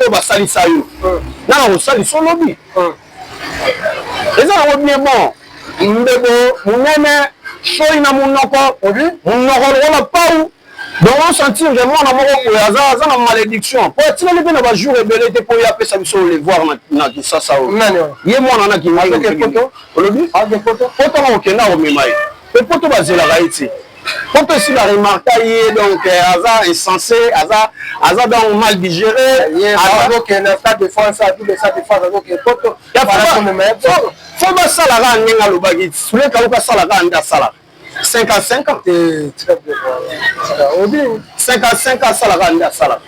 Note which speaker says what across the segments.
Speaker 1: to basalisa yo na kosalisa olobi eza nango bien bon mbebo monene shoi na monoko lokola pau donc on sentir que mwana moko boye aza na malédiction po etikali mpe na bajour ebele te mpo ye apesa biso le voir na kisasa oyo ye mwana na kingi olobi poto na kokenda komema ye mpe poto bazelaka ye te poto esi baremarka ye donc aza insensé aza donc mal digéré fo basalaka ndenge alobaki suleka oka asalaka nde asalaka 5 à 5 ans. 5 à salaka nda sala.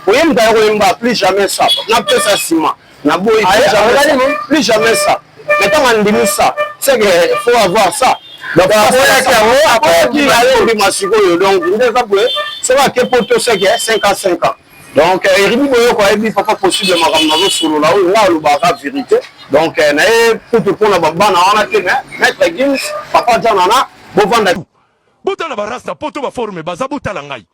Speaker 1: Oye mdayo yemba plus jamais ça. Na pesa sima. Na boy plus jamais ça. Mais tant on ça, c'est que faut avoir ça. Donc après qui a eu masiko donc c'est va que poto c'est que 5 à 5 ans. Donc Éribi boyo ko ebi papa possible makamna solo là où là le baka vérité. Donc na pour na baba na ona ke maître Gims papa janana
Speaker 2: botala barasta poto ba forme baza botala ngai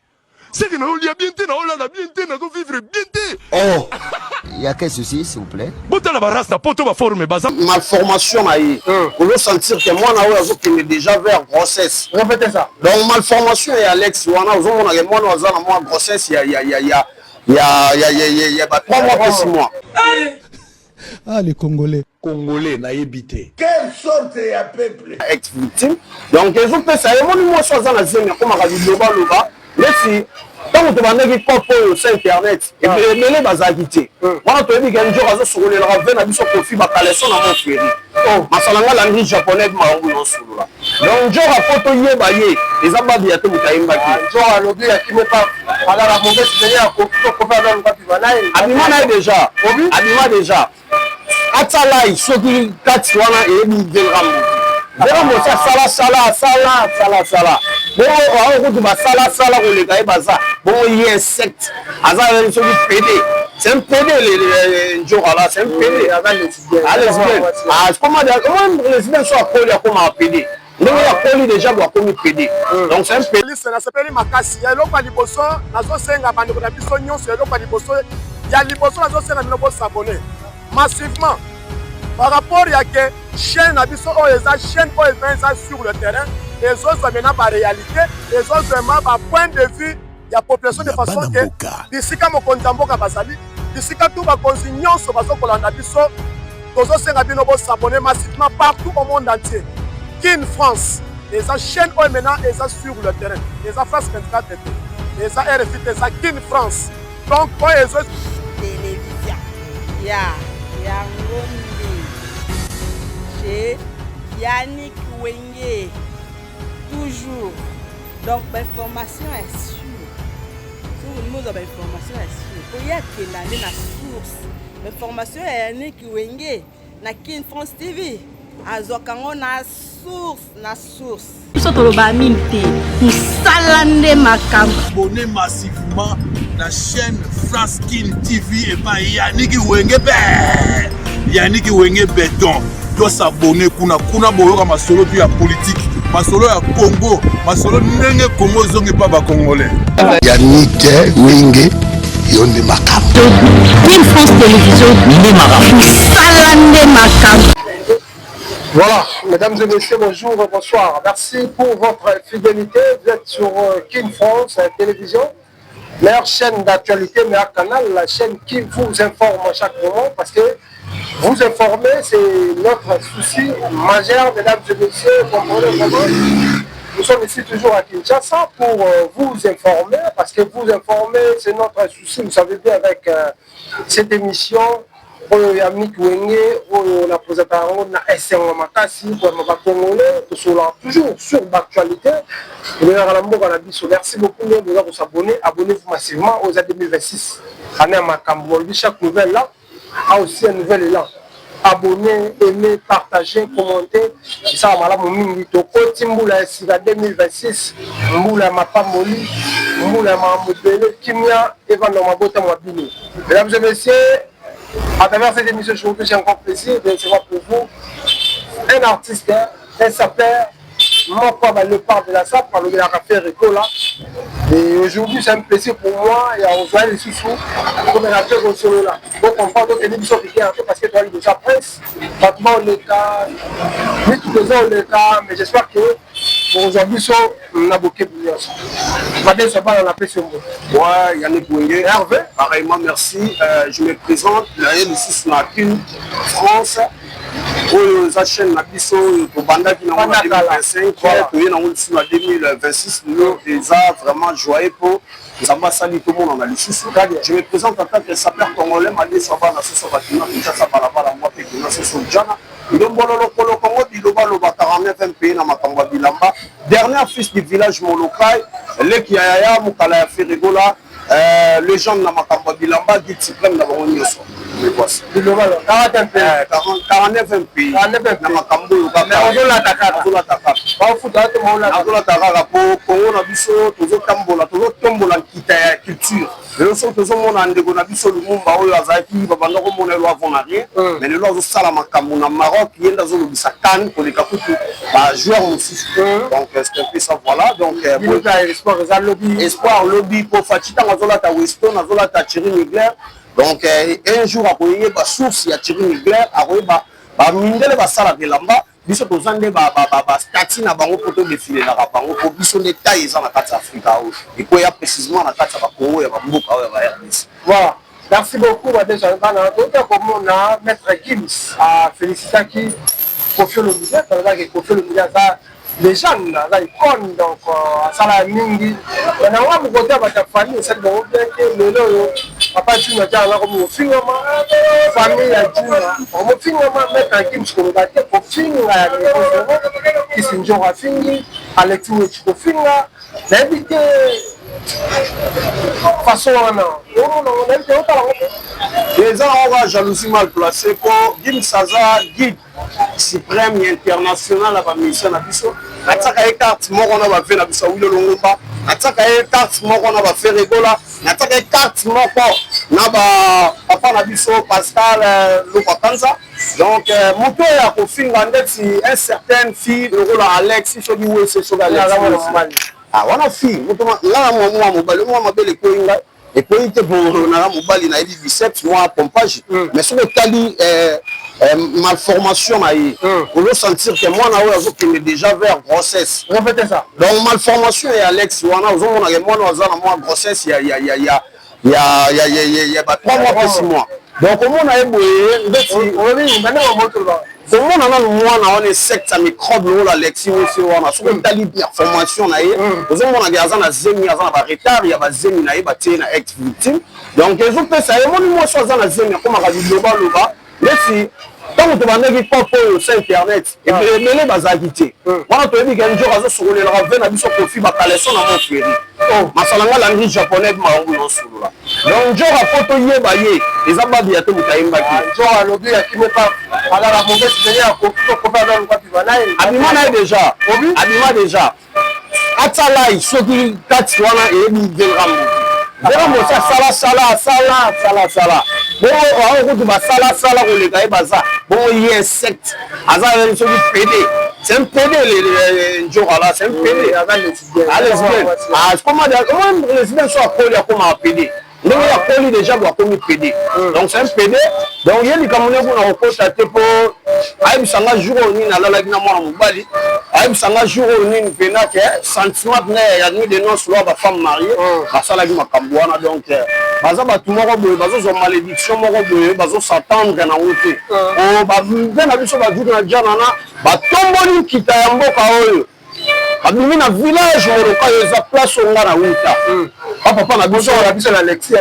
Speaker 2: c'est que nous lia bien te na ola na bien te na go vivre bien te
Speaker 3: oh il y a quel souci s'il vous plaît
Speaker 2: botala barasta poto ba forme baza
Speaker 1: malformation na yi on veut sentir que moi na ozo qui est déjà vers grossesse répétez ça donc malformation et Alex wana ozo mona que moi na oza na moi grossesse il y a 3 mois plus 6 mois.
Speaker 4: Ah, les Congolais.
Speaker 2: Congolais, n'a évité.
Speaker 5: Quelle sorte de peuple?
Speaker 1: Ex-victime. Donc, les autres, ça y est, moi, je suis dans la zone, comme on a dit, mais si, tant que tu vas négocier sur Internet, et puis, les bases à quitter. Moi, tu as dit qu'il y a un jour, je suis allé laver, je suis profil, je suis allé dans mon féri. Oh, ma salanga, la nuit japonaise, ma roule en sous là. Donc, je suis à photo, il y a les ababis, il y a tout le monde.
Speaker 5: Je suis à l'objet, qui me parle. Alors, la mauvaise, c'est à
Speaker 1: Abima déjà. Abima déjà. Atalai, ceux qui catchent wana et ils viennent ramener. Vraiment, ça, sala. Bon, on va sala, on les gars, baza. Bon, il y a insecte. Aza, ils sont pédés. C'est un pédé, les jours là, c'est un pédé. Comment les lesbiennes sont appelés comme un pédé? Nous, on a déjà comme pédé. Donc, c'est un pédé.
Speaker 6: Ça s'appelle Makasi. Il y a l'eau par l'Iboso, la zone 5 à Bandibisognon, c'est l'eau par l'Iboso. Il y a l'Iboso, la zone 5 à Minobo s'abonner. Massivement. Par rapport à que chaîne Abisso, les chaînes sur le terrain, les autres maintenant par réalité, les autres vraiment par point de vue, il y a population de façon que d'ici quand mon Kontamboka Basali, d'ici quand tout va continuer sur façon pour l'Abisso, les autres s'abonner massivement partout au monde entier. Kin France, les chaînes maintenant sur le terrain, les France 24, les RFI, les Kin France. Donc, pour les autres
Speaker 7: télévision, il y a chez Yannick Wenge, toujours. Donc, l'information est sûre. Tout le monde a l'information est sûre. Il y a que la source. L'information est Yannick Wenge, na Kin France TV. Azokango na source.
Speaker 8: Biso toloba minte, musalande makambo.
Speaker 9: Abonnez massivement la chaîne France Kin TV et pas Yannick Wenge Yannick Wenge béton. Doit s'abonner kuna boyoka masolo puis la politique, masolo ya Congo, masolo ndenge Congo zongi pas ba congolais.
Speaker 3: Yannick Wenge yonde makambo.
Speaker 8: Kin France Télévision, ni makambo. Salande makambo.
Speaker 5: Voilà, mesdames et messieurs, bonjour, bonsoir. Merci pour votre fidélité. Vous êtes sur Kin France Télévision, meilleure chaîne d'actualité, meilleur canal, la chaîne qui vous informe à chaque moment, parce que vous informer, c'est notre souci majeur, mesdames et messieurs. Comprenez vraiment. Nous sommes ici toujours à Kinshasa pour vous informer, parce que vous informer, c'est notre souci. Vous savez bien, avec cette émission, Yannick Wenge, on a posé on a essayé Makasi pour nos Congolais, toujours sur l'actualité. Merci beaucoup de vous abonner. Abonnez-vous massivement aux années 2026. Année Makambo, chaque nouvelle là a aussi une nouvelle élan. Abonnez, aimez, partagez, commentez. Ça va mon mingi toko Timboula Siga 2026. Mboula Mapamoli, Mboula Mamobele, Kimia, Evan Mabota Mabini. Mesdames et messieurs, à travers cette émission, j'ai encore plaisir de recevoir pour vous un artiste, un sapeur, non pas le part de la SAP, par le café Rico là. Et aujourd'hui, c'est un plaisir pour moi et on voit les sous-sous comme un appel au solo là. Donc on parle d'autres émissions qui sont parce que tu as déjà presse. Pratiquement on est cas, oui, tous les ans on est cas, mais j'espère que bon, aujourd'hui, on a beaucoup de choses. Madame Sabal, on a appelé ce mot.
Speaker 1: Ouais, Yannick Wenge. Hervé, pareillement, merci. Je me présente, ici sur la Kin France. Pour chaîne Nabiso, pour Banda qui n'a pas 2025, qui est payé dans 2026, nous déjà vraiment joyeux pour nous avons sali tout le monde en Alice. Je me présente en tant que sapeur congolais, Madé Sabal, la sauce Batina, Micha Sabalaba, moi, Pékin, c'est son Djana. Dernier fils du village Molokai, le Kiaya, Mukala Ferregola, les gens de Makamba Bilamba, dit suprême d'avoir une yoso. 49 MP. Espoir lobby pour Fatita Mazolata Weston, Mazolata Thierry Mugler. Donc un jour après ba source ya Thierry Mugler après ba mindele ba sala de lamba biso tozande ba stati na bango poto défiler na bango pour biso détail za na kati Afrika et quoi ya précisément na kati ba Congo ya ba mboka ya ba RDC.
Speaker 5: Voilà. Merci beaucoup Madame Jean-Bana. Donc comme on a maître Gims à féliciter qui Kofi Olomide, parce que Kofi Olomide ça les gens là icône donc ça la mingi on a un côté de ta famille c'est bon bien que le papa tu m'as dit là comme finalement famille a dit on me finalement mettre un Gims comme ça pour finir qui c'est genre à finir Alex tu peux finir d'éviter façon on
Speaker 1: les gens ont jalousie mal placée pour Gims Saza guide suprême international à la mission à Bisso. Nataka e carte moko na ba fait na Bisso Wilo Longomba. Nataka e carte moko na ba fait Regola. Nataka e carte moko na ba papa na Bisso Pascal Lopakanza. Donc moto ya ko finga ndeti un certain fille le rôle Alex so di we se so ga ah wana fille moto la mo mobile mo mabele ko inga et puis il te pour na mobile na di biceps moi pompage mais sur le tali malformation pour le sentir que moi na déjà vers grossesse.
Speaker 5: Répétez ça.
Speaker 1: Donc malformation et Alex wana ozomona que moi na grossesse il y a 3 mois plus 6 mois. Donc comment on a éboué ndeti oui maintenant on montre là. Donc moi on est secte microbe là Alex aussi wana sur le tali formation na ye ozomona que azana zemi azana ba retard ya ba zemi na ye ba tie na ex victime. Donc les autres ça et moi so azana zemi comme ka loba Messi, tant que tu vas n'aller pas pour sur internet, et puis les bazagité. Moi, tu as dit qu'un jour, à ce sur les ravins, à biso profit, ma caleçon à mon frère. Oh, ma salanga langue japonais, ma ou non sur là. Donc, jour à photo yé baye, les abadi à tout le temps baki.
Speaker 5: Jour à l'objet qui me pas. Alors la mauvaise dernière, à pour pas dans le quoi tu vas là.
Speaker 1: Abima déjà. Abima déjà. Atala, il faut qu'il taxe wana et il verra. Vraiment sala. Bon, on va sala on les gars baza. Bon, il y a insecte. Azar une chose PD. C'est un PD les jours là, c'est un PD. Ah, comment les lesbiennes sont appelés comme un PD. Donc il y a poli déjà doit comme PD. Donc c'est un PD. Donc il y a des Camerounais qui ont constaté pour aïe sanga jour on na la na moi mobali. Aïe sanga jour on une pena que sentiment il y a ni des noms sur la femme mariée. Ba sala ki makambwana donc baza ba tout moko boye bazo zo malédiction moko boye bazo s'attendre na wote. Oh ba na biso ba jour na jana na ba tomboli kita ya mboka oyo. Abimi na village moroka yeza place onga na wuta. Papa na biso na Alexis,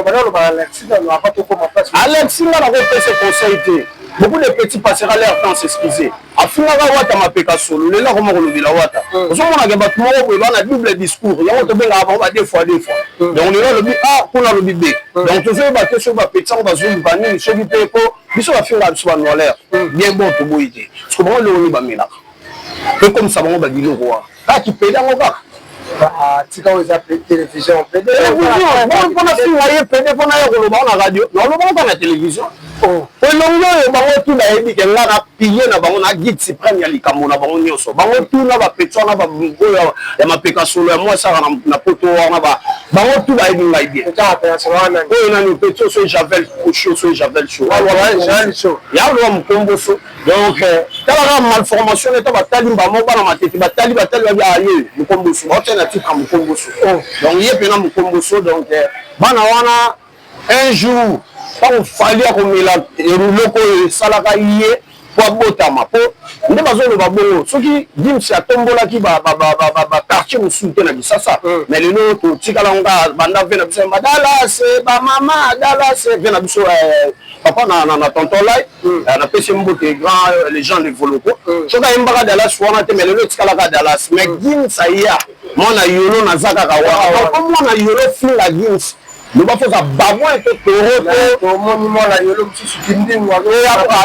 Speaker 1: Alexis na ko pese conseil. Beaucoup de petits passera leur temps s'excuser. Afina ga wata mapeka solo, le la ko mo lobila wata. Ozo mona ke batu mo ko ba double discours. Ya to benga ba deux fois. Donc on est le A pour la lobby B. Donc to se ba question ba petit on ba zo bani so bi pe ko biso ba finga biso ba nolaire. Bien bon to boyité. Parce que bon le oni ba mila. Et comme ça bon ba dilo roi. Ah qui paye dans ga.
Speaker 5: Ah, tu quand vous appelez télévision, PD.
Speaker 1: Télévision, on a fait PD pour la radio. Non, on pas la télévision. elongo bango tu bayebi ke nga na pilier na bango na guide suprême ya likambo na bango nyonso bango tu na bapetio na baoyo ya mapeka solo ya mwasi aka na poto wana bango tu bayebi ngai bien oyo nani petio so javel show so javel show ya lowa mokomboso donc talaka malformation eta batali mbamo bana matete batali babi aye mokomboso baotena titre mokomboso donc ye pena mokomboso donc bana wana un jour quand fallait komela eloko esalaka ye po abotama po nde bazoloba bongo soki Gims atombolaki baquartier mosusu te na Kisasa mais lelo totikala nga banda ve na biso badalase bamama adalase ve na biso papa na tonton lai napesi mbote grand les gens de Voloko soki ayembaka Dallas wana te mais lelo etikalaka Dallas mais Gims aya mwana yolo naza kaka wana mwana yolo finga Gims loba foza bamwa ete toro moni mwana yolo mosusu kindingwa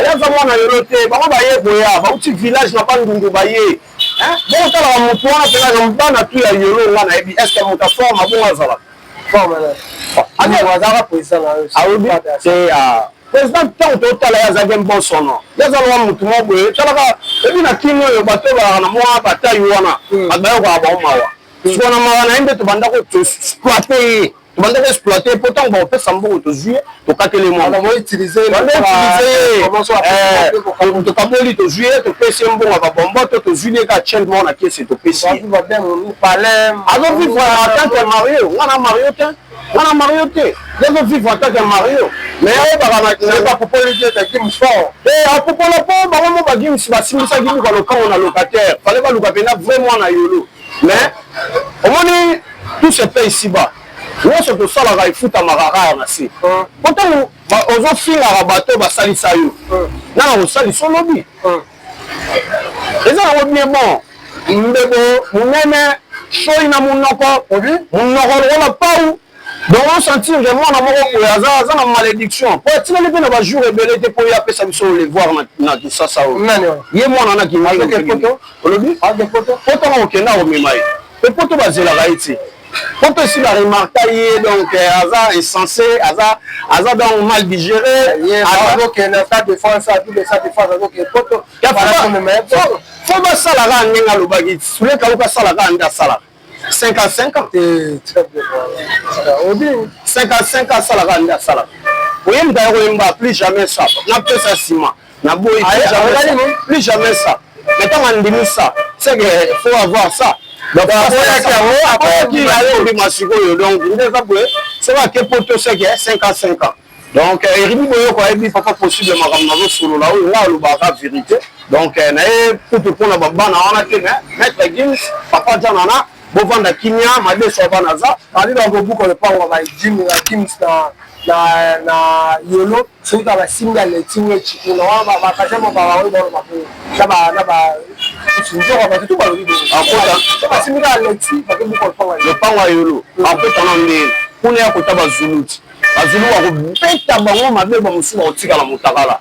Speaker 1: yaza mwana yolo te bango baye boya bauti village na bandundu baye bongo talaka motu wana mpenaka mbana tu ya yolo nga nayebi estce moto aforme abongo azala aobi te président ntango totala ye azaki bon sono ye azalaka motu mo boye talaka ebi na kini oyo bato balaka na mwa batayi wana bato bayokoka bango mawa sikona mawa na ye nde tobanda koexploite ye tobanda koexploite po ntango bakopesa mbongo tozwi tokateli tokaboli tozwi ye topesi ye mbongo babombo to tozwi ye ka chel moko na kiesi topesi azovivre en tant que mario ngana mario te ngana mario te azovivre en tant que mario mais ayebaka apopola mpo bango mo bagims basimbisaki luka lokango na locataire fale baluka mpena vraiment na yolo mais omoni tout se fait ici-bas nyonso tosalaka efutamaka kaka na se po ntango ozofingaka bato basalisa yo nana kosalisa olobi eza yango bien bon mbebo monene soi na monoko lokola pau donc osentir ke mwana moko boye aza na malédiction po atikali mpe na bajour ebele te mpo ye apesa biso levoir na kisasa oyo ye mwana na kingiolobi po ntango okenda komema ye pe poto bazelaka ye te poto esi baremarka ye donc aza insensé aza donc mal digéré fo basalaka ndenge alobaki suleka oka asalaka nde asalaka 55 ans 55 ans asalaka nde asalaka oyemba ya koyemba plus jamais ça napesa nsima naboyi plus jamais ça mais ntango andimi ça c'est que faut avoir ça donc akoyaki masikoyo donc ndeza boye sebake poto seke 55 ans donc eribi boyoko ayebi papa possible makambo nazosolola oyo nga alobaka vérité donc naye kutu mpona babana wana te maître Gims papa janana bovanda kimia madeso ya bana za alida kobuka lopango baidimi ya Gims na yolo soki basimbi aletiwe chikuna wana bakashamo bawaoi nzoka bato tu balobi basimika aleti bakebuka lopango ya yolo apetana ndeni kuna ya kota bazuluti bazulu bakobeta bango mabe bamosusu bakotikala motakala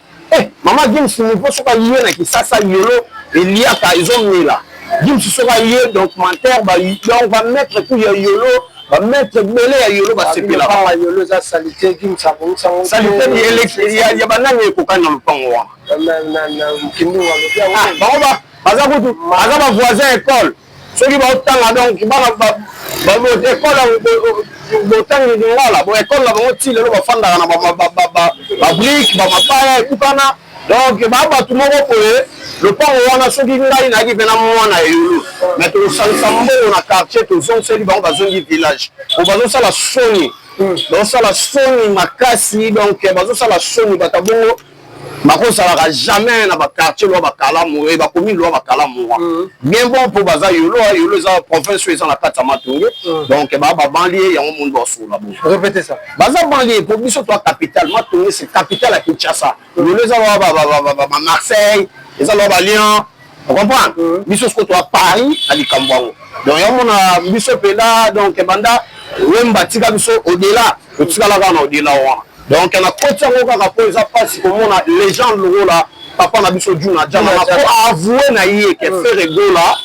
Speaker 1: mama Gims nivo soka ye na Kisasa yolo eliaka ezomela Gims soka ye documentaire donc bamettre ku ya yolo bamettre bele ya yolo basepelaka yolo eza salite Gims abongisango salite ya banani ekokani na lopango wana bango baza kutu baza bavoisin école soki baotanga donc école botangi lingala bo école na bango ti lelo bafandaka na babrike bamapaya ekukana donc babato moko boye lopango wana soki ngai nayaki mpe na mwana eyolo mais tokosalisa mbongo na quartier tozongiseli bango bazongi village po bazosala soni bazosala soni makasi donc bazosala soni bato bongo bakosalaka jamais na baquartier loa bakalamu e bakomi loa bakalamu bien bon mpo baza yolo eza province oyo eza na kati ya matonge donc babanlie yango mundu basola bo répéter ça baza banlie po biso toa capitale matonge c'est capitale ya Kinshasa yolo eza loa Marseille eza loa Lyon comprendre biso siko toa Paris na likambo yango donc yamona biso pela donc banda wemba tika biso au-delà totikalaka na au-delà wana donc na koti yango kaka po eza mpasi komona les gens lokola papa na biso juna jamana po avouer na ye ke frère egola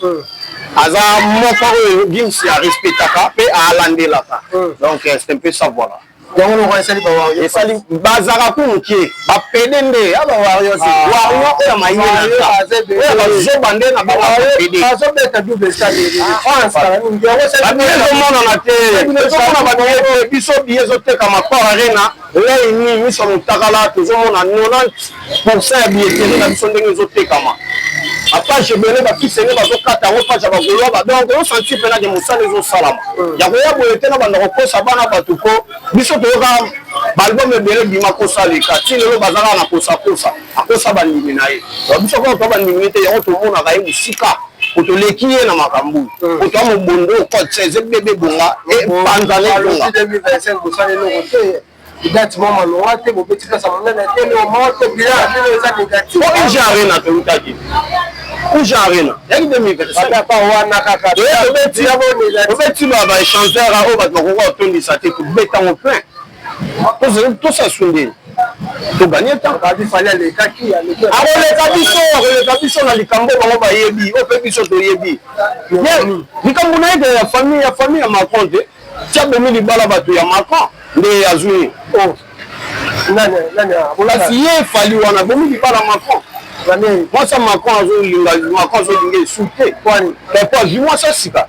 Speaker 1: aza moko oyo Gims ya respectaka mpe alandelaka donc c'est un peu ça voilà
Speaker 5: yango no kwa esali ba wario
Speaker 1: esali bazaka kunkie ba pedende aba wario se wario ya mayina ya bazoba nde na ba pedende
Speaker 5: bazobeta double stade
Speaker 1: bazomona na te tozomona babiye biso biye ezoteka makor arena lei ni miso motakala tozomona 90% ya billeteri na biso ndenge ezotekama apage ebele bakisenge bazokata yango page ya bagoloba donc osanti mpena ke mosala ezosalama ya koya boye te na banda kokosa bana bato po biso toyoka baalbum ebele bima kosaleka ti lelo bazalaka na kosakosa akosa bandimi na ye biso kaka to bandimi te yango tomonaka ye mosika otoleki ye na makambo oto ya mobondo okotse bebe bonga epanzane bonga
Speaker 5: idati mama loa te bobeti pesa monene te no moto bila bino eza négatif
Speaker 1: o inja arena tolutaki inja arena yaki 2025
Speaker 5: papa wana kaka
Speaker 1: tobeti obeti ba échangeur oyo bato bakoka otondisa te tobetango plein tosasundeni toganye temps akoleka biso na likambo bango bayebi oyo mpe biso toyebi likambo na ete ya famille ya Macron te tia bomi libala bato ya Macron nde azwi kasi ye efali wana bomi libala Macron mwasa Macron azolinga esu te po azwi mwasa sika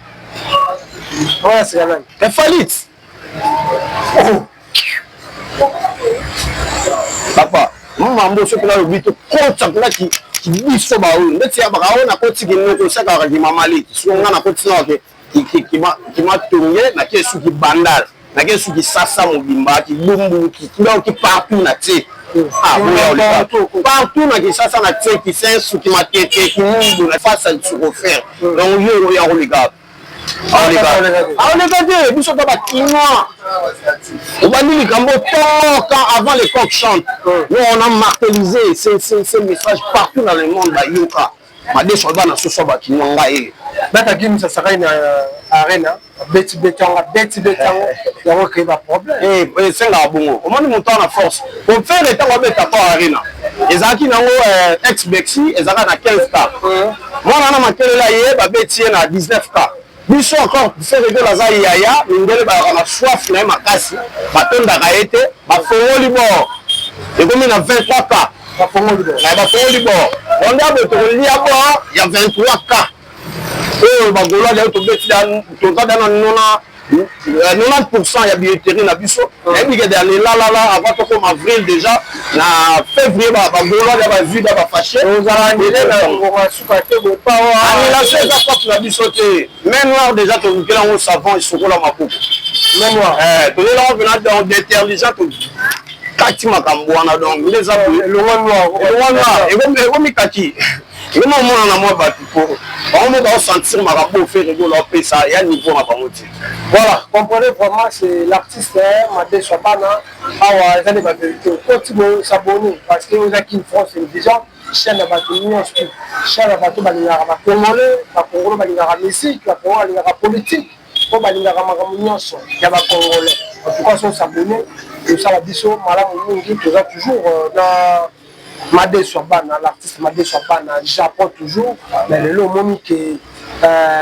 Speaker 1: efalit papa mambo soki nalobi tokota mpona biso baoyo ndeti ya bakaoyo nakoti kinoko osakaka kimamaleki soko nga nakoti naoke kimatonge naki esuki bandala naki esuki sasa mobimba kibumbu kidoki partout na tie partout na kisasa na tie kisensu kimatete kimundu na fasa lisukofere donc yo ya koleka aoleka te biso to bakinois obandi likambo toka avant les coqs chantent nous on a martelisé ces messages partout dans le monde bayoka madeso bana soso bakinois ngai
Speaker 5: bata kimisa sakai na arena beti yango créer ba problème
Speaker 1: senga bongo omoni moto na force pour faire le temps beta pa arena ezaki nango ex Bexi ezaka na 15 cas mwana na makelela ye babeti na 19 cas biso encore faire que la za yaya mindele ba na soif na makasi batondaka ye te bafongoli bord ekomi na 23 cas bafongoli bord onde abotokolia bord ya 23 cas oyo bagoloa leo tobeti toza dana 90% ya billetterie na biso nayebike de anelalala avant tokoma avril déjà na février bagoloa ya bazwi da bafashe annulation eza propre na biso te main noire déjà tolukela yango savon esokola makoko main noire tolelango mpena donc déterligent tokati makambo wana donc nde eza ekomi kaki ekoma omona na mwa bato po bango mo baosentir makambo ofere ego laopesa ya niveau na bango te
Speaker 5: voilà comprenez vraiment c'est l'artiste Madeso Bana awa eza nde bavérité okoti bosabone parce que ozaki une France télévision chaîne ya bato nyonso chaîne ya bato balingaka bacongolais bacongolais balingaka musique bacongolais balingaka politique po balingaka makambo nyonso ya bacongolais en tout cas so sabone tosala biso malamu mingi toza toujours dans Madeso Bana, l'artiste Madeso Bana, Japon toujours, mais le moment que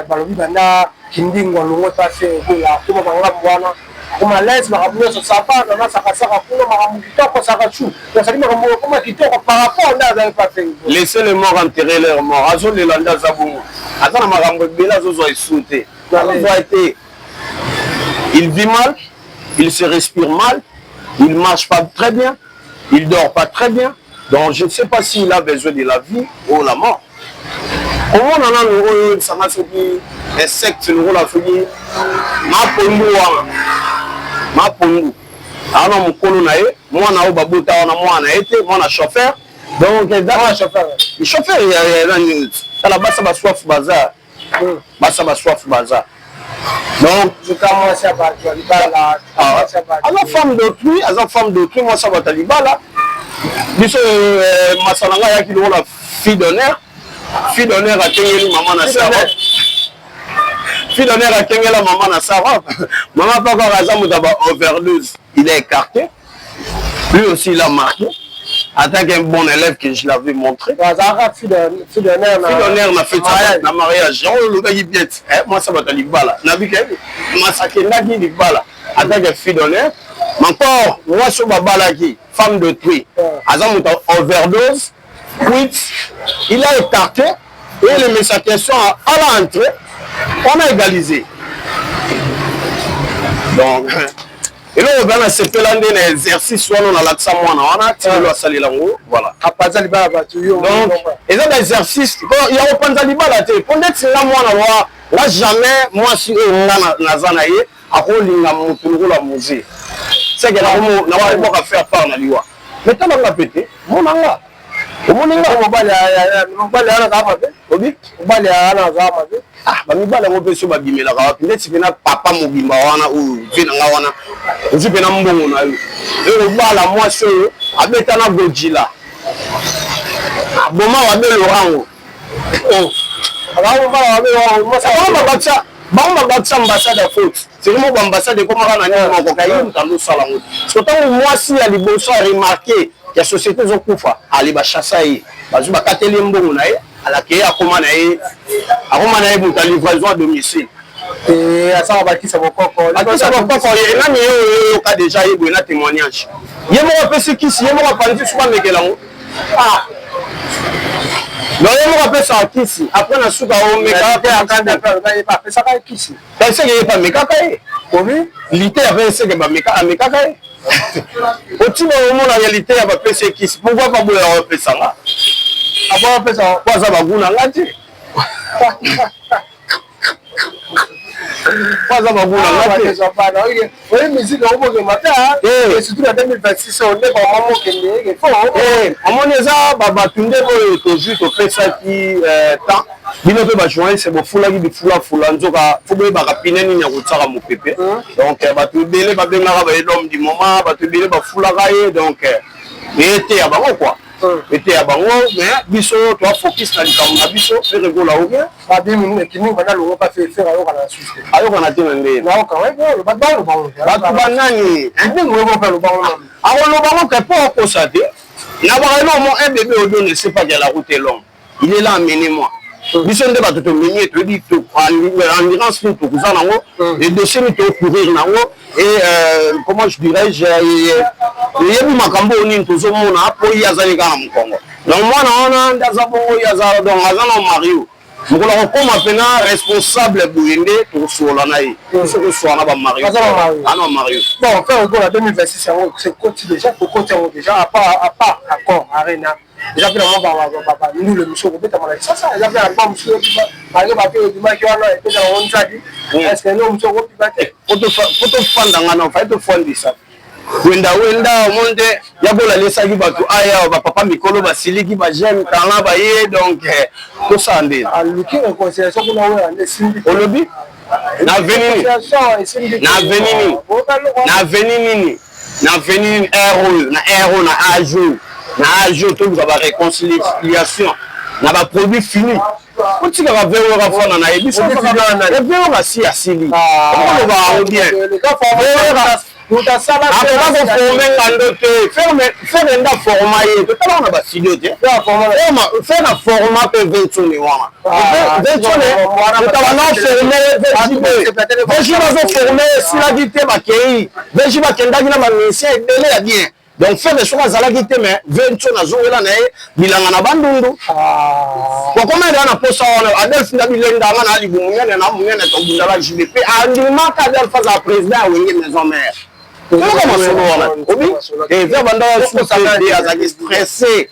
Speaker 5: balobi bana kindingo longo ta fait la kuma bangala mwana kuma lens makambo so sapa na sakasaka kuna makambo kitoko sakachu na sali makambo kuma kitoko par rapport à ça pas fait
Speaker 1: laissez les morts enterrer leurs morts azo le landa zabungu azana makambo bela zo zo isute il vit mal, il se respire mal, il marche pas très bien, il dort pas très bien. Donc je ne sais pas s'il a besoin de la vie ou la mort. Comment on a le ça m'a fait des sectes le rôle a fait ma pondu alors mon colo nae moi na obabota on a moi na été moi na chauffeur donc dans chauffeur le chauffeur il y a la base ba soif bazar basa ba soif bazar donc
Speaker 5: je commence à battre libala
Speaker 1: à la femme d'autrui moi ça va talibala biso masalanga yaki lokola fille d'honneur akengeli mama na sa robe fille d'honneur akengela mama na sa robe mama pas encore aza moto ba overdose il est écarté lui aussi il a marqué en tant qu'un bon élève que je l'avais montré
Speaker 5: fille d'honneur
Speaker 1: na fête na mariage on le gars bien moi ça va libala na bika masakendaki libala en tant que fille d'honneur encore moi sur babalaki femme de tri azam overdose quit il a écarté et le sa question à l'entrée on a égalisé donc et là on a cette pelande un exercice on a l'accent on a tiré le sali lango voilà
Speaker 5: apaza libala batu yo
Speaker 1: donc et ça l'exercice il y a opanza libala te peut-être là moi là jamais moi si on a zanaye akolinga mutu la musée c'est que na wa boka faire part na liwa mais tant on a pété mon anga omoninga mobali ana ka pape obi mobali ana za pape ah ba mibala mo peso ba bimela ka wapi ndeti pena papa mobimba wana o vina nga wana uzi pena mbongo na yo e bala moi so abeta na gojila aboma wa be lorango oh alawo bala wa be lorango mo sa ba batsa ambassade à faute c'est vraiment ambassade comme kana ni mo ko kayi mtando sala ngo so tango moi si ya liboso a remarqué ya société zokufa ali ba chassa yi bazu ba kateli mbongo na ye ala ke akoma na ye muta livraison à domicile et asa ba kisa bokoko ye nani yo ka déjà ye bona témoignage ye mo pesi kisi ye mo pandi suba mekela ngo ah non ye mo pesa kisi après na suka o meka pe akanda pa pesa ka kisi pesa ye pa meka ka ye obi lité avait ce que ba meka ka ye au-dessus de la réalité, il y a des PC qui se pourquoi pas bouler en PC là. Après on fait ça, quoi ça va gouler en gâté. Quoi ça va gouler en gâté. Oui, mais si on peut matin, et surtout en 2026, on est vraiment qu'il faut. À mon avis, bah tunde boy toujours to fait ça qui temps. Bino pe ba joindre c'est bon fula qui fula nzoka faut ba kapine ni nya kotsaka mopepe donc ba to belé ba benga ba l'homme du moment ba to belé ba fula kaye donc été ya bango quoi été ya bango mais biso to focus na likambo na biso pe regola o bien ba bi minu ekini bana lo pas faire ayo kana suite ayo kana te ndé na ka ouais lo ba ba nani ndi ngo mo pe lo ba lo bango que pas ko ça te na ba lo mo un bébé odo ne sait pas que la route est longue il est là amenez-moi biso nde bato tomeni to di to endurance to kuza nango et dossier ni to courir nango et comment je dirais yebi makambo oni tozo mona po yazali kana mukongo donc mwana ona ndaza bongo yazala donc azana mario mukola ko koma pena responsable boyende to sola na ye ce que soit na ba mario ana mario bon faire go la 2026 c'est côté déjà pour côté déjà à part accord arena déjà finalement nous le monsieur ko beta mala ça déjà fait album monsieur ba ke du maki wana et déjà on ça dit est-ce que nous monsieur ko bita photo fanda ngana fa to fondi ça wenda monde ya bola lesaki bato aya ba papa mikolo basiliki ba jeune talent ba ye donc to sande a luki reconciliation pour na we simbi olobi na venini héros na ajo to ba réconciliation na ba produit fini on tika ba vero ka fona na ebiso na vero ka si asili on va bien après former ngandote faire enda formaye to tala na ba studio te faire na format pe vetsoni wana vetsoni to tala na former vejiba zo former sila gite ba kei vejiba kenda gina ba mission ebele ya bien donc faire des choses à la gite mais vetsoni na zongela na bilanga na bandundu kwa koma ndio na posa wana Adolphe Ndabilenda ngana libumunyane na munyane to bundala JBP andima ka Adolphe za président wenge maison mère. Et faire banda sous azaki stressé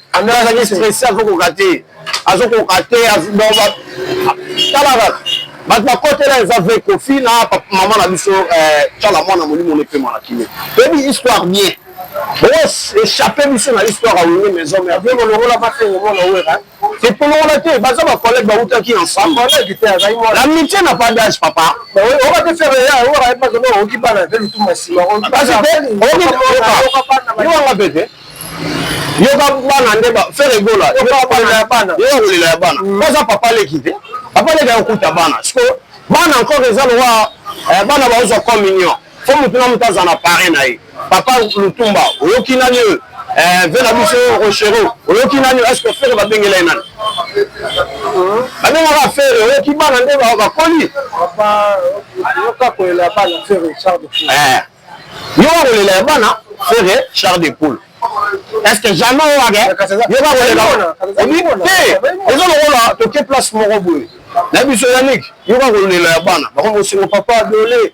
Speaker 1: azoko kate donc talaka batma côté là ils avaient confié na maman na biso tala mwana molimo ne pe mwana kine baby histoire bien bon échapper biso na histoire à une maison mais bien on rola pas faire on là c'est pour on là te baza ba collègue ba uta qui ensemble l'amitié n'a pas d'âge papa on va te faire rien on va pas que on qui parle avec tout massi on va bete yo ka bana ndeba faire rigola yo ka bana baza papa l'équité papa les gars okuta bana parce que bana encore les alwa bana ba uzo communion faut mutuna mutaza na parrain na ye papa Lutumba oyoki nani vena biso rochero oyoki nani est-ce que faire ba bengela nani babenga ba faire oyoki bana ndeba ba koli papa yoka ko la bana faire Richard yo kolela bana faire char de poule. Est-ce que jamais on va yo va kolela obi te ezo lokola toke place moko boye na biso Yannick yo va kolela bana bako mosingo papa dole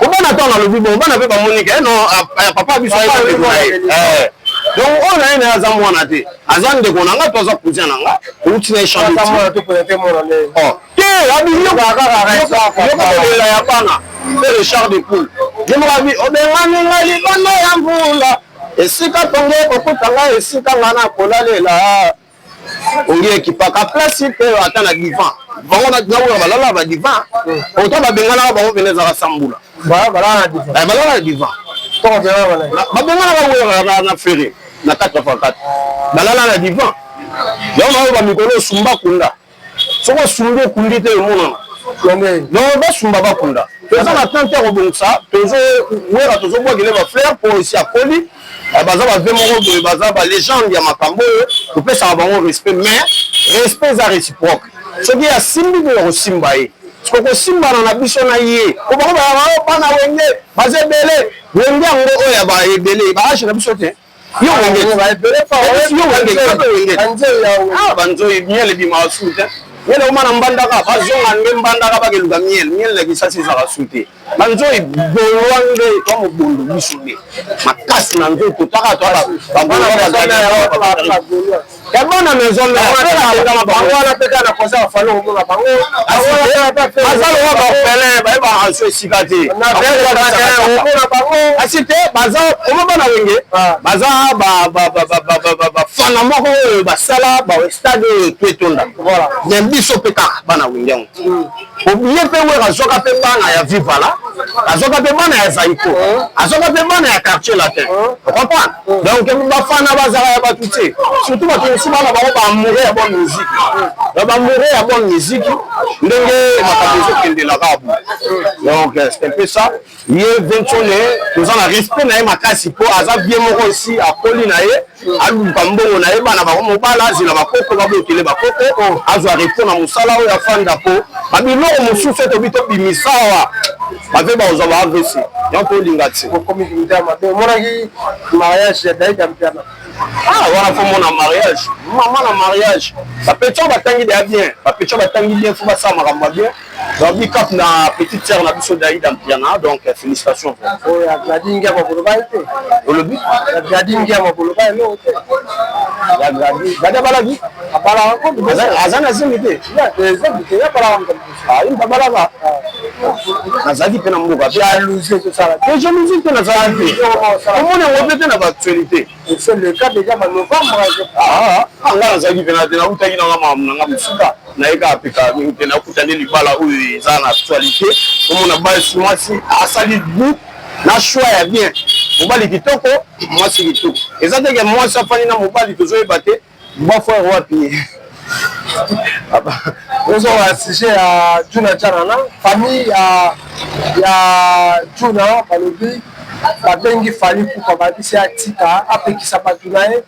Speaker 1: obana tona le bibo obana pe ba Monique non papa biso donc on a une azam wana te azam de konanga toza cousin nanga outina échange te oh te abi yo kolela ya bana c'est le char de poule Jemorabi obengani ngali bana ya mbula esika tonge kokutanga esika ngana kolalela ongi ekipaka place pe ata na divan bango na balala ba divan autant babengana bango veneza rasambula balala na divan to babengana na ferry na 4x4 balala na divan yo ba mikolo sumba kunda soko sumbe kundi te monana non ba sumba ba kunda toza na tante robongsa tozo bwagele ba fleur pour ici à Koli baza ba vemoko boye baza ba légende ya makambo topesa bango respect mais respect za réciproque soki ya simbi boye kosimba ye soko kosimba na biso na ye ko bango bana wenge baza ebele wenge yango oyo ba ebele baashe na biso te yo wenge ba ebele pa yo wenge banzoyi miele bimasu te miele omana mbandaka bazonga nde mbandaka bakeluka miele na kisasi ezaka su te banzoyi bolwange to mobondo biso nde makasi na nzoyi totaka to kabana maison bango wana peka na kosa bafalo komona bango bazalo wa bafele bayeba aso esika te asi te baza omobana wenge baza bafana moko oyo basala bastade oyo to etonda ya biso mpe kaka bana wenge yango obie mpe were azoka mpe bana ya vivala azoka mpe bana ya zaiko azoka mpe bana ya quartier latin ocomprendre donc bafana bazala ya bato te surtout bato si bana bango bamure ya bonne musique bamure ya bonne musique ndenge makambo ezokendelaka abu donc c'est un peu ça ye ventone toza na respect na ye makasi mpo aza bien moko esi akoli na ye aluka mbongo na ye bana bango mobala azela bakoko babotele bakoko azwa repo na mosala oyo afanda mpo babiloko mosusu ete obi tobimisa awa bave bazwa ba AVC yango tolinga te
Speaker 5: omonaki mariage ya Daïd Ampiana
Speaker 1: wana fo mona mariage mama na mariage bapetio batangi deya bien bapetio batangi bien fo basala makambo bien donc bikap na petite sœur na biso Daïd Ampiana donc félicitations
Speaker 5: gradingi ya maboloba ete
Speaker 1: olobi
Speaker 5: gradingi ya maboloba elo te
Speaker 1: ya gradi abalaki aza na zemi te abalaka nazalaki mpe na mboka
Speaker 5: jalousie tosala
Speaker 1: te jalousie te nazalaki te omoni yango mpe te na baactualité
Speaker 5: c'est le cas déjà ba novembre
Speaker 1: nga nazalaki mpe na te nautaki nanga mosika nayeka apeka mingi te nakutani libala oyo eza na actualité omona basi mwasi asali bout na choix ya bien mobali kitoko mwasi kitoko eza teke mwasi afani na mobali tozoyeba te bafrère wapi
Speaker 5: ozowa sujet ya Juna Chanana famille ya Juna balobi babengi fali kupa babisi atika apekisa bato na ye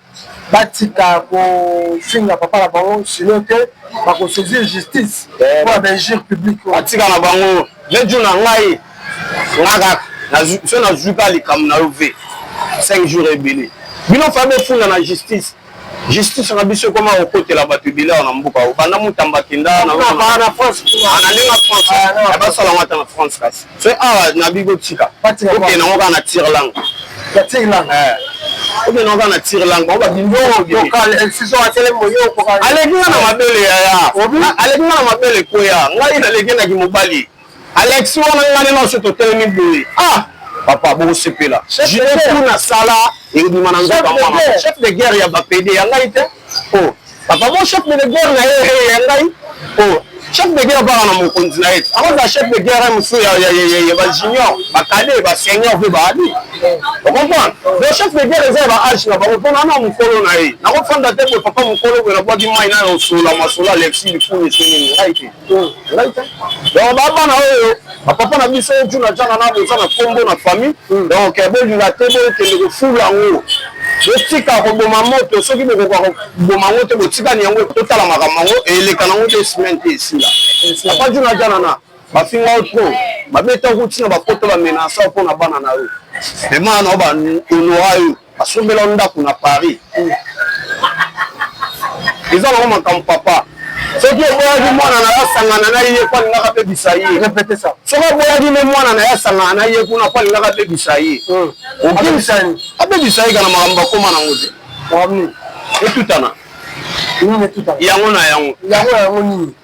Speaker 5: batika kofinga papa na bango sino te bakosaisir justice mpona bainjure publique
Speaker 1: batika na bango nde Juna ngai ngaka so nazuka likambo na yo ve 5 jours ebele bino fa befunda na justice justice na biso koma okotela bato ebele awa na mboka obanda motamba kenda na France basala ngo ata na France kasi so awa na bigo tika okende ngo kaka na tire langue okende ngo kaka na tire langue bango babindooalekinga na mabele yaya alekinga na mabele koya ngai nalekenaki mobali Alexis wana ngane na so totelemi boye papa bokosepela jitu na sala ebima na nzoka mwana chef de guerre ya bapede ya ngai te papa bo chef de guerre na ye ya ngai chef de guerre baka na mokonzi na ye akoza chef de guerre mosu ya bajunior bakade basenior mpe baali okomprendre donc chef de guerre eza ya baage na bango mpona na mokolo na ye nakofanda te boye papa mokolo boye nabwaki mai na osola masolo alexi lifuni esenini ngai te donc babana oyo bapapa na biso Juna Chanana boza na kombo na famille donc bolinga te bokende kofula yango botika koboma moto soki bokoka koboma yango te botikani yango totala makambo yango eleka nango te semaine te esila papa Juna Chanana bafinga o tro babeta kotina bapoto bamenasa mpona bana na yo mais moi non ba honorayo asombela ndako na Paris ils ont vraiment papa ce qui est bon moi na la sangana na ye kwa ngaka pe bisayi répétez ça ce que boya di moi na ya sangana na ye kuna kwa ngaka pe bisayi oki bisayi abe bisayi kana makamba koma na ngozi amni etutana ni tutana yango na yango ni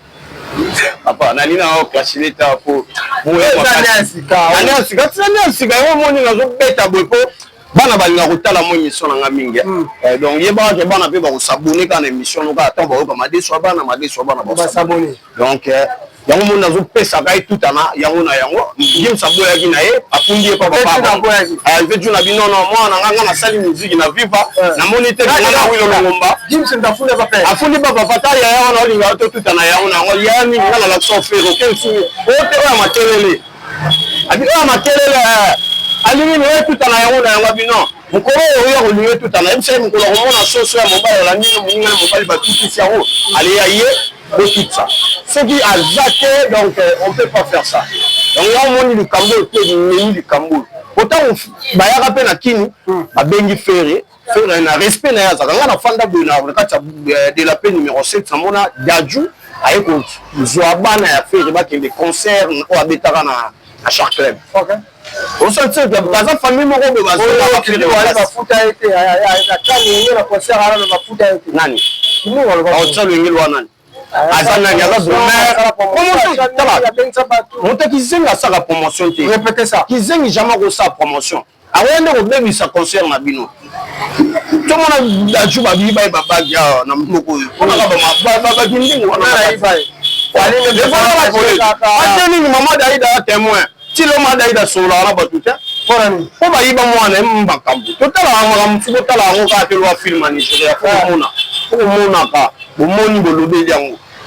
Speaker 1: papa nani na okashile ta po moya nani asika yo moni na zo beta bopo bana balinga kotala mo émission na nga mingi donc yeba ke bana pe ba ko s'abonner kana émission no ka tant ba ko madeso bana ba s'abonner donc yango mo nazo pesa kai tutana yango na yango ngim saboya ki na ye afundi pa papa veut na bino no mo na nga na sali musique na viva na moniteur na wilo ngomba ngim se ndafundi papa afundi papa fata ya yango na linga to tutana yango na ngo yani ngala la so faire aucun souci ote wa makelele abi wa makelele alingi ni tutana yango na yango bino mukoro oyo kolinga tutana ebise mukolo komona soso ya mobile la nino muninga na mobile ba tutisi yango ali ya ye ça. Ce qui a zacké, donc on ne peut pas faire ça. Donc là, on dit le Cambo, le Cambo. Autant on va rappeler à Kini, à Bengi Ferré, faire un respect na yaza. Quand on a fanda de la paix numéro 7, ça mona Dadju, à écoute, Zoabana a fait des concerts au Abetara à chaque club. OK. On sent que dans la famille mon gars va faire la futa été à Kani la concert à la futa été. Nani. Nous on va ça le ngilwa nani. La promotion. Répétez ça. Qui jamais sa promotion. Avant de sa concert na bino. Tout le monde a joué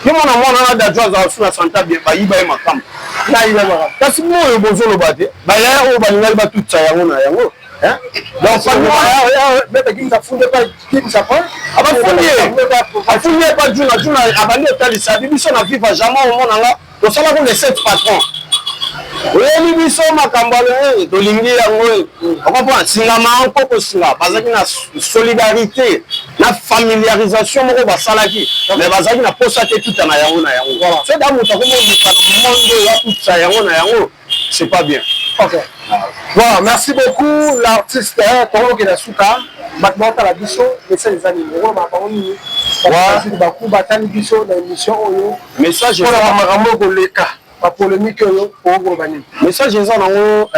Speaker 1: ni mwana da joza suna santa bien ba yiba makam na yiba makam kasi mo yo bozolo bate ba ya o ba ngali ba tutsa yango na yango donc famille ya beta kinza funde pa kinza pa aba funde pa juna abandi otali sa biso na viva jamais o mona nga to sala ko les 7 patrons oui biso makambalo to lingi yango on comprend singa ma encore singa bazaki na solidarité na familiarisation moko basalaki mais bazaki na posa te tout na yango voilà c'est dans moto ko mo monde ya tout ça yango na yango c'est pas bien. OK voilà, merci beaucoup l'artiste Toro Kenasuka batmota la biso message les amis on va pas ni merci beaucoup batani biso na émission oyo message pour la makambo ko leka pas polémique yo pour gobani message eza nango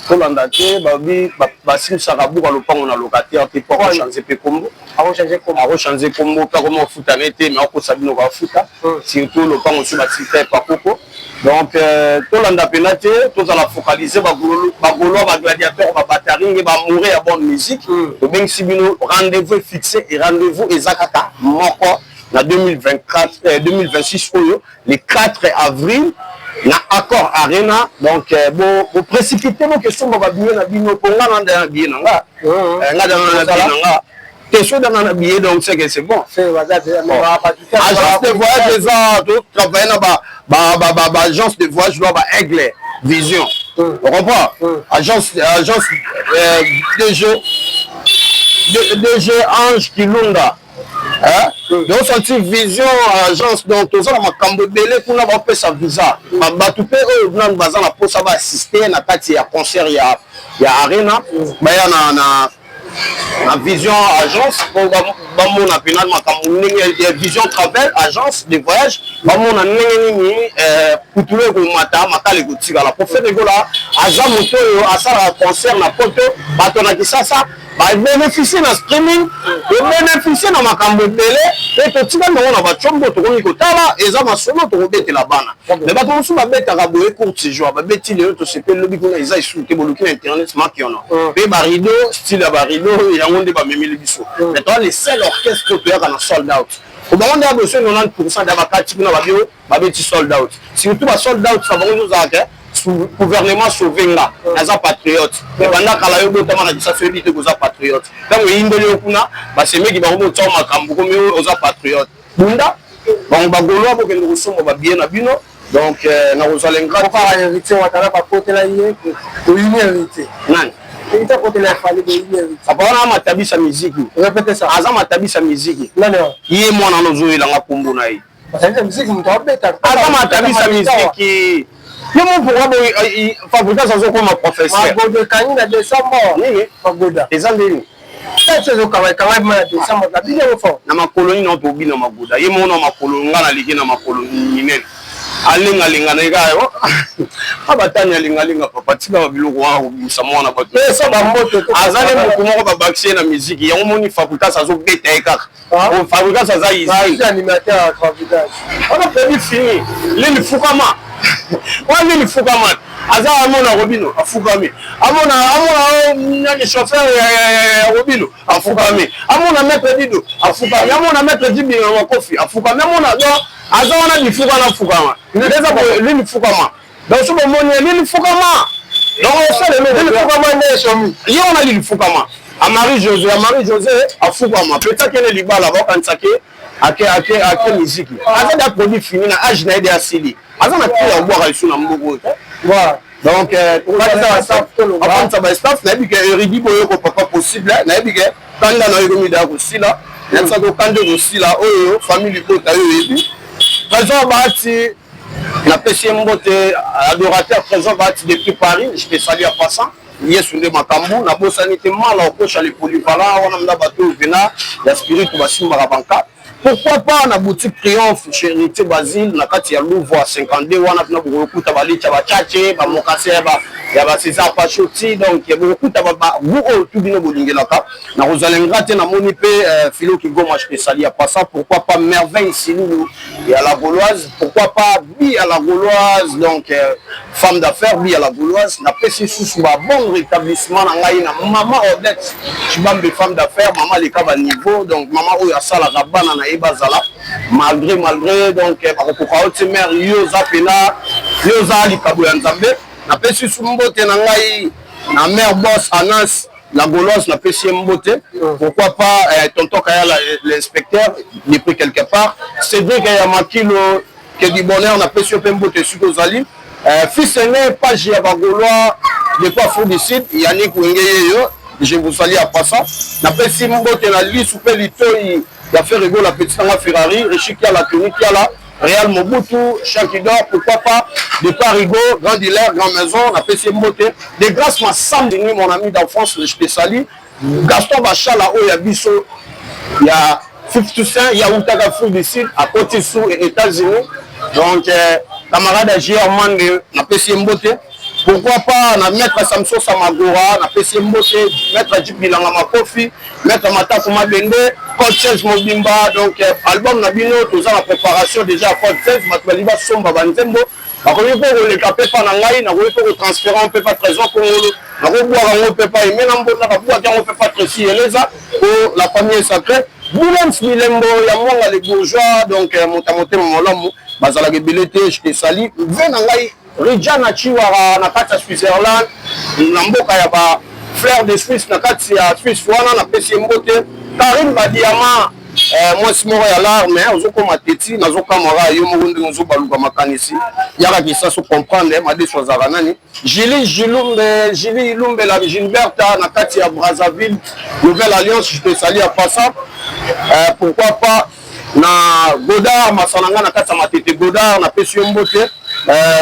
Speaker 1: Tolandate babi basim sakabu ka lopango na locataire te pour changer pe kombo changer kombo pas comment futa nete mais ko sabino ka futa surtout lopango sur la cité pa koko donc Tolanda penate tous à la focaliser ba golo ba gladiateur ba bataringe ba mourir à bonne musique to ben sibino rendez-vous fixé et rendez-vous ezakata moko na 2024 2026 oyo le 4 avril na accord arena donc bo précipiter vos questions ba bien na bino ponga na bien nga nga na bien nga question dans na bien donc c'est que c'est bon c'est agence de voyage les autres travailler na ba agence de voyage doit ba Aigle Vision on comprend agence DG Ange Kilunda donc senti Vision agence donc tous ça makambo belé kuna ba pesa visa ba tout pe eux venant bazan la pour ça va assister na kati ya concert ya arena ba ya na Vision agence pour ba mona penal makambo ningi Vision travel agence de voyage ba mona ningi kutule ko mata makale ko tigala pour faire rigola agent moto asala concert na poto ba tona kisasa ba bénéficier na streaming et bénéficier na makambo belé et to tika ndongo na ba chombo to ko tala eza masomo to ko betela bana mais ba to ba beta ka boye court jour ba beti le to se pele lobi ko na eza isu ke boluki na internet maki ono pe ba rideau style ba rideau ya ngonde ba memeli biso mais to les seuls orchestre to ya kana sold out ko ba ngonde abo so 90% da ba kati kuna ba bio ba beti sold out surtout ba sold out ça va nous aka gouvernement sauvenga naza patriote mais banda kala yo botama na disa febi te goza patriote donc indeli okuna ba semeki ba ko tsoma makambo ko me oza patriote bunda ba golo abo ke ndosomba ba bien na bino Donc nakozalenga
Speaker 5: pas hérité watala pas côté là hier pour une hérité.
Speaker 1: Nani?
Speaker 5: Il t'a côté là fallait de une hérité.
Speaker 1: Apana matabisa musique.
Speaker 5: Répétez ça.
Speaker 1: Aza matabisa musique.
Speaker 5: Non non.
Speaker 1: Yé mwana nozoyela nga kombo na ye.
Speaker 5: Parce que la musique mtu abeta.
Speaker 1: Aza matabisa musique. Yo mon pourquoi fabriquer ça comme professeur.
Speaker 5: Magoda kanina décembre.
Speaker 1: Nini?
Speaker 5: Magoda.
Speaker 1: Ezandeni.
Speaker 5: Ça c'est au travail quand même décembre la bien fort.
Speaker 1: Na makoloni na to bina magoda. Yé mwana makoloni nga na liki na makoloni nene. Alinga na ngayo. Abatani alinga papa tika ba biloko wa busa mwana bato.
Speaker 5: Ça ba moto.
Speaker 1: Azale moko moko ba baxer na musique. Yango moni faculté ça zo beta ekaka. On fabriquer ça za ici.
Speaker 5: Je suis animateur à trois villages.
Speaker 1: On a perdu fini. Lili fukama. Wali ni fukama. Aza amona Robino afukami. Amona ni chauffeur Robino afukami. Amona maître Dido afukami. Amona maître Dibi na kofi afukami. Amona do aza wana ni fukama fukama. Ndeza ko lili fukama. Donc ce moment lili fukama. Donc ça le lili fukama ne chomi. Yo on a lili fukama. A Marie-José afukama. Peut-être que les libala ba kansake ake musique. Aza da produit fini na âge na ide asili. Aza na pia boire ici na mbogo. Voilà. Donc ça va staff na bika eridi boyo ko papa possible na bika kanda na yomi da ko sila. Na ça ko kanda ko sila oyo famille ko ta yobi. Présent bati na PC Mbote adorateur présent bati depuis Paris, je te salue à passant. Yesu nde makambu na bosanité mala okosha les polyvalents wana mna bato vena ya spirit basimba banka. Pourquoi pas na boutique Triomphe chez Héritier Basile na kati ya Louvre à 52 wana tuna bokuta balicha ba chache ba mokase ya ba César Pachoti donc ya bokuta ba buo tout bino bolingelaka na rozalenga te na moni pe Philo Kigoma je te salue à passant. Pourquoi pas Merveille Silulu et à la Gauloise, pourquoi pas Bi à la Gauloise donc femme d'affaires Bi à la Gauloise na pesi sous ba bon rétablissement na ngai na maman Odette chibambe femme d'affaires maman les kaba niveau donc maman oyo asala rabana na ebazala malgré donc bakokoka oti mère yoza pena yoza likabo ya nzambe na pesi sumbote na ngai na mère boss Anas la Gauloise na pesi mbote pourquoi pas tonton Kaya l'inspecteur il est pris quelque part Cédric ya Makilo que du bonheur na pesi mbote sukozali fils aîné page ya bagolois de quoi fou décide Yannick Wengeyeyo je vous salue à passant na pesi mbote na lui souper litoi il a fait rigoler la petite Ferrari, Richiki à la clinique, il y a là, Real Mobutu, Chakidor, pourquoi pas, de Parigo, Grand Dealer, Grand Maison, on a fait ses motés. De grâce, ma Sam Denis, mon ami d'enfance, je te salue. Gaston Bachala, il y a Bisso, il y a 50 Cent, il y a Outaga Food ici, à côté sous les États-Unis. Donc, camarade Agir Mande, on a fait ses motés. Pourquoi pas na maître Samson Samagora, na PC Mbote, maître Djibilanga Makofi, maître Matako Mabende, Code 16 Mobimba, donc album Nabino, tout ça la préparation déjà Code 16, Matwaliba Somba Banzembo. Na ko yeko le capé pa na ngai, na ko yeko transférer on peut pas trésor pour na ko boire on peut pas aimer na mbona ka boire on peut pas tréci eleza pour la famille sacrée. Boulens Milembo ya mwanga les bourgeois donc montamote molomo bazala ke bilete je te salue. Vena ngai Rijana Chiwara na kati ya Switzerland na mboka ya ba frère de Suisse na kati ya Suisse wana na pesi mbote Karim Badiama mwasi moko ya larme ozokoma teti nazokamara yo moko ndenge ozobaluka makanisi yaka kisaso comprendre madeso azaka nani Julie Ilumbe la Gilberta na kati ya Brazzaville Nouvelle Alliance je te salue à passant pourquoi pas na Godard masananga na kati ya matete Godard na pesi mbote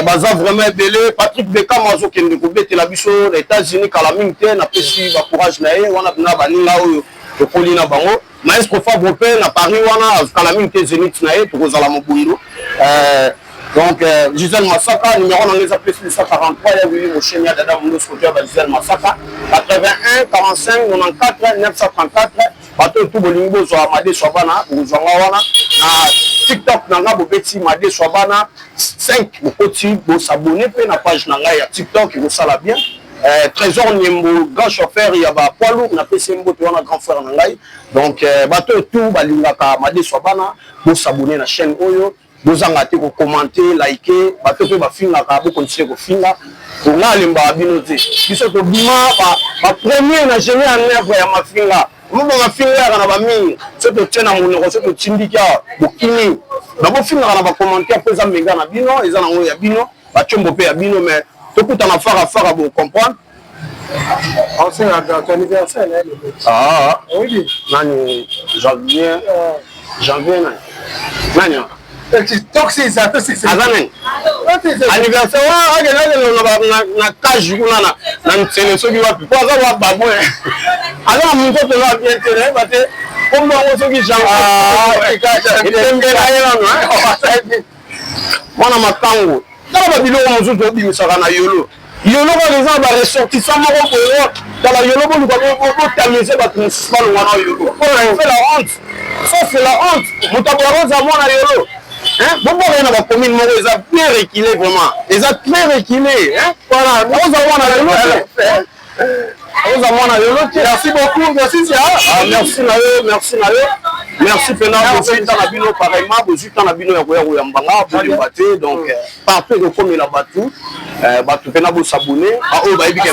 Speaker 1: baza vraiment belé Patrick Beckham azokende kobetela biso na États-Unis kala mingi te na pesi ba courage na ye wana na baninga oyo tokoli na bango maestro Fabre pe na Paris wana kala mingi te Zenith na ye tokozala mobundo donc Gisèle Massaka numéro na ngeza plus 143 ya Willy Moshenia dada mundo scooter ba Gisèle Massaka 81 45 94 934 bato tout bolingo zo amade swabana bozanga wana na TikTok nanga bobeti made swabana 5 bokoti bo s'abonner pe na page nanga ya TikTok ko sala bien Trésor Niembo grand chauffeur ya ba poids lourd na PC Mbote wana grand frère nangai donc bato tout balingaka made swabana bo s'abonner na chaîne oyo bozanga te ko commenter liker bato pe ba finga ka bo continuer ko finga pour nga limba bino te biso to bima ba premier na génie en œuvre ya mafinga mobonga finga na ba mire so to tena monoko so to tindika bokini na bo finga na ba commentaire po eza menga na bino eza na ngo ya bino ba chombo pe ya bino mais to kuta na fara bo comprendre
Speaker 5: c'est un anniversaire
Speaker 1: ah
Speaker 5: oui
Speaker 1: nani janvier nani
Speaker 5: toxique ça
Speaker 1: azanani anniversaire na cage kuna na ntene soki wapi po aza wa babwe aza munto to la bien tere bate kombo ngo soki mwana makango tala babiloko mosusu obimisaka na yolo ko eza ba ressortissant moko boyo tala yolo bo luka tamiser bato mosusu balongwa na yolo c'est la honte ça c'est la honte moto aboyakoza mwana yolo bon na ba commune moko eza bien reculé vraiment eza très reculé voilà oza mwana yolo merci beaucoup merci merci merci pena bozita na bino pareillement bozita na bino ya koya mbanga bolimba te donc partout ekomela bato pena bosabone oyo bayebike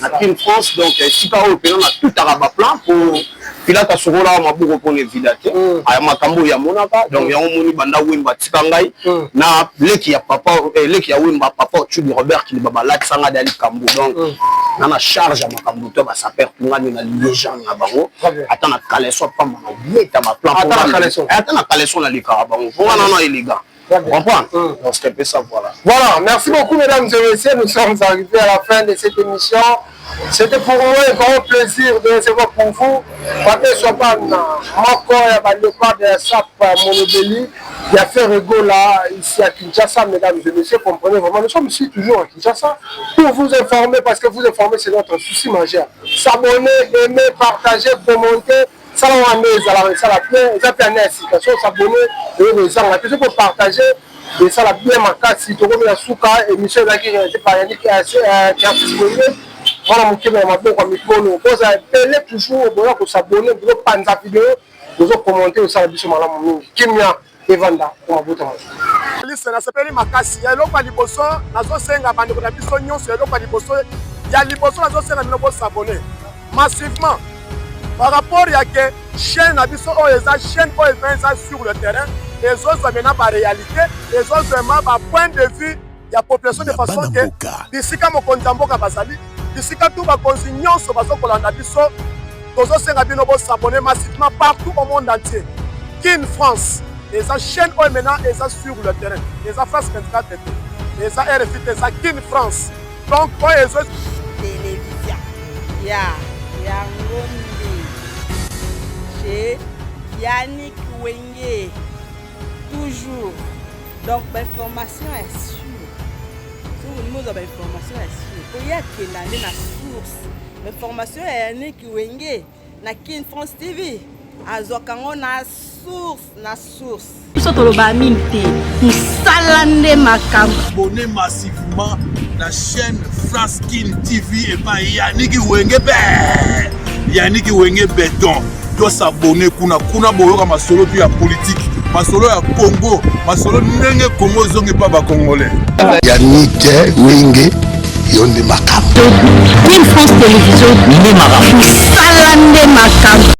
Speaker 1: na Kin France donc esika oyo pena na tutaka baplan pour pilata sokola maboko mpona evida te aya makambo oyo yamonaka donc yango moni banda wemba tika ngai na leki ya wemba papa Tchudi Robert Kiliba balatisanga dali kambo donc nana charge ya makambo to basaper tungani na légende na bango ata na kaleso pamba na beta maplan ata na kaleso na likara bango mpona nana élégant comprendre donc c'était ça
Speaker 5: voilà merci beaucoup mesdames et messieurs nous sommes arrivés à la fin de cette émission. C'était pour moi un grand plaisir de recevoir pour vous. Pape Soban, Moko et Balepa de SAP Monobeli, qui a fait Regola ici à Kinshasa, mesdames et messieurs, comprenez vraiment, nous sommes ici toujours à Kinshasa pour vous informer, parce que vous informer c'est notre souci majeur. S'abonner, aimer, partager, commenter, ça va la bien, s'abonner, et pour partager. Et ça la bien marqué si tu remets la souka émission là qui est par Yannick qui a disponible voilà mon qui m'a bon comme micro pose à télé toujours bon pour s'abonner pour panza vidéo pour commenter au ça biso malamu mingi kimia evanda pour mabuta
Speaker 6: liste na sepeli makasi ya lokwa liboso nazo senga bandeko na biso nyonso ya lokwa liboso ya liboso nazo senga bino bo s'abonner massivement par rapport à que chaîne na biso eza chaîne eza sur le terrain. Les autres maintenant par réalité, les autres vraiment par point de vue, il y a population de façon que d'ici quand mon konzamboka basali, d'ici quand tout va continuer sur façon qu'on a biso, tous ceux qui ont s'abonner massivement partout au monde entier. Kin France, les chaînes maintenant les sur le terrain, les France 24 les RFI, les Kin France. Donc pour les autres
Speaker 7: télévision, ya Ngombe, chez Yannick Wenge. Toujours. Donc, l'information est sûre. Si vous avez l'information est sûre. Il y a une source. L'information est Yannick Wenge. Na Kin France TV. Azokango na source.
Speaker 9: Abonnez massivement la chaîne France Kin TV et pas Yannick Wenge. Yannick Wenge béton. Doit s'abonner kuna boyoka masolo puis ya politique. Masolo ya Congo, masolo ndenge Congo zongi pa ba Congolais.
Speaker 3: Yannick Wenge yonde makambo.
Speaker 8: Kin France Télévision, Mine Marafu. Salande makambo.